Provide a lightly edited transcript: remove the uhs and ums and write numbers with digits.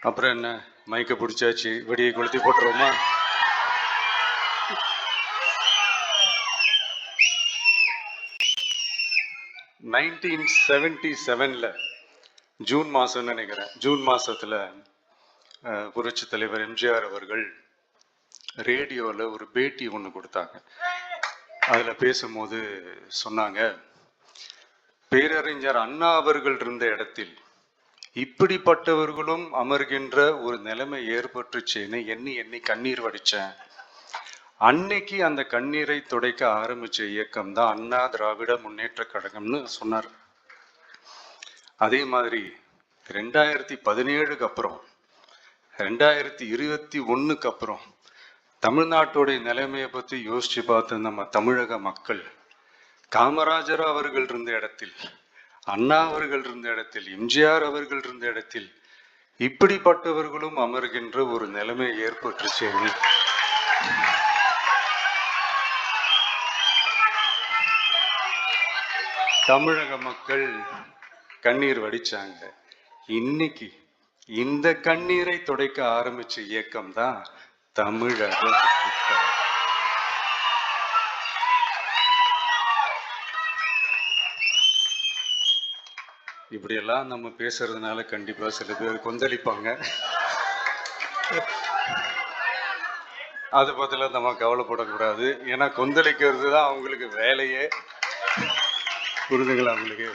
அப்புறம் என்ன, மைக்க பிடிச்சாச்சு, வெடியை கொளுத்தி போட்டுருவோமா? (1977) ஜூன் மாதம் நினைக்கிறேன். ஜூன் மாதத்தில் புரட்சி தலைவர் எம்ஜிஆர் அவர்கள் ரேடியோவில் ஒரு பேட்டி ஒன்று கொடுத்தாங்க. அதில் பேசும்போது சொன்னாங்க, பேரறிஞர் அண்ணா அவர்கள் இருந்த இடத்தில் இப்படிப்பட்டவர்களும் அமர்கின்ற ஒரு நிலைமை ஏற்பட்டுச்சேன்னு எண்ணி எண்ணி கண்ணீர் வடித்தேன். அன்னைக்கு அந்த கண்ணீரை துடைக்க ஆரம்பிச்ச இயக்கம் தான் அண்ணா திராவிட முன்னேற்ற கழகம்னு சொன்னார். அதே மாதிரி 2017 அப்புறம் 2021 அப்புறம் தமிழ்நாட்டுடைய நிலைமையை பற்றி யோசிச்சு பார்த்த நம்ம தமிழக மக்கள் காமராஜர் அவர்கள் இருந்த இடத்தில், அண்ணா அவர்கள் இருந்த இடத்தில், எம்ஜிஆர் அவர்கள் இருந்த இடத்தில் இப்படிப்பட்டவர்களும் அமர்கின்ற ஒரு நிலைமை ஏற்பட்டுச்சு. தமிழக மக்கள் கண்ணீர் வடிச்சாங்க. இன்னைக்கு இந்த கண்ணீரை துடைக்க ஆரம்பிச்ச இயக்கம் தான் தமிழக. இப்படியெல்லாம் நம்ம பேசுறதுனால கண்டிப்பா சில பேர் கொந்தளிப்பாங்க. அதை பத்திலாம் நம்ம கவலைப்படக்கூடாது. ஏன்னா கொந்தளிக்கிறது தான் அவங்களுக்கு வேலையே. புரிதுங்களா உங்களுக்கு?